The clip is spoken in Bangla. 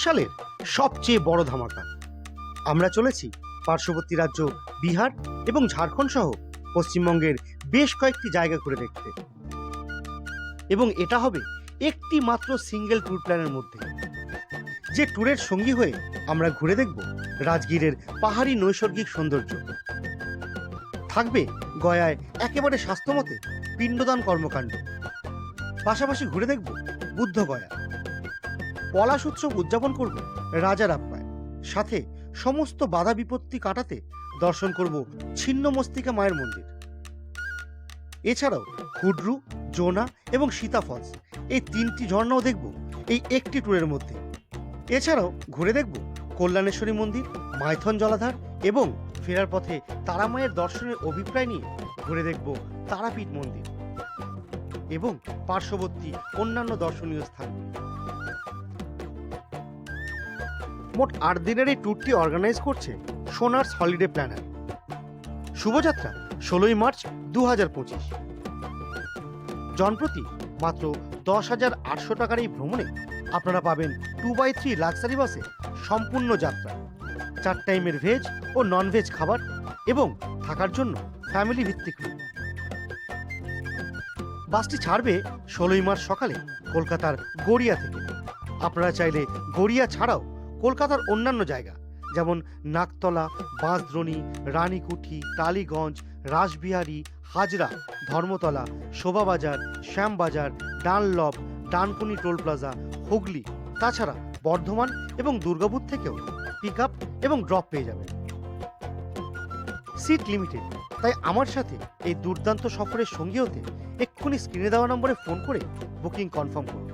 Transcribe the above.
সালের সবচেয়ে বড় ধামাকা। আমরা চলেছি পার্শ্ববর্তী রাজ্য বিহার এবং ঝাড়খণ্ড সহ পশ্চিমবঙ্গের বেশ কয়েকটি জায়গা ঘুরে দেখতে, এবং এটা হবে একটি মাত্র সিঙ্গেল ট্যুর প্ল্যানের মধ্যে। যে ট্যুরের সঙ্গী হয়ে আমরা ঘুরে দেখব রাজগীরের পাহাড়ি নৈসর্গিক সৌন্দর্য, থাকবে গয়ায় একেবারে স্বাস্থ্যমতে পিণ্ডদান কর্মকাণ্ড, পাশাপাশি ঘুরে দেখব বুদ্ধ গয়া, পলাশ উৎসব উদযাপন করব রাজার আপ্যায়, সাথে সমস্ত বাধা বিপত্তি কাটাতে দর্শন করব ছিন্ন মস্তিকা মায়ের মন্দির। এছাড়াও হুড্রু, জোনা এবং সীতা ফলস, এই তিনটি ঝর্ণাও দেখব এই একটি ট্যুরের মধ্যে। এছাড়াও ঘুরে দেখব কল্যাণেশ্বরী মন্দির, মাইথন জলাধার এবং ফেরার পথে তারামায়ের দর্শনের অভিপ্রায় নিয়ে ঘুরে দেখব তারাপীঠ মন্দির এবং পার্শ্ববর্তী অন্যান্য দর্শনীয় স্থান। মোট 8 দিনের এই ট্যুরটি অর্গানাইজ করছে সোনার্স হলিডে প্ল্যানার। শুভযাত্রা 16ই মার্চ 2025। জনপ্রতি মাত্র 10,800 টাকার এই ভ্রমণে আপনারা পাবেন 2x3 লাক্সারি বাসে সম্পূর্ণ যাত্রা, 4 টাইমের ভেজ ও ননভেজ খাবার এবং থাকার জন্য ফ্যামিলি ভিত্তিক রুম। বাসটি ছাড়বে 16ই মার্চ সকালে কলকাতার গড়িয়া থেকে। আপনারা চাইলে গড়িয়া ছাড়াও কলকাতার অন্যান্য জায়গা যেমন Naktala, Bansdroni, Ranikuthi, Tollygunge, Rashbehari, Hazra, Dharmatala, Shobhabazar, Shyambazar, Dunlop, Dankuni toll plaza, Hooghly, তাছাড়া বর্ধমান এবং দুর্গাপুর থেকেও পিক আপ এবং ড্রপ পেয়ে যাবেন। সিট লিমিটেড, তাই আমার সাথে এই দুর্দান্ত সফরের সঙ্গী হতে এক্ষুনি স্ক্রিনে দেওয়া নম্বরে ফোন করে বুকিং কনফার্ম করুন।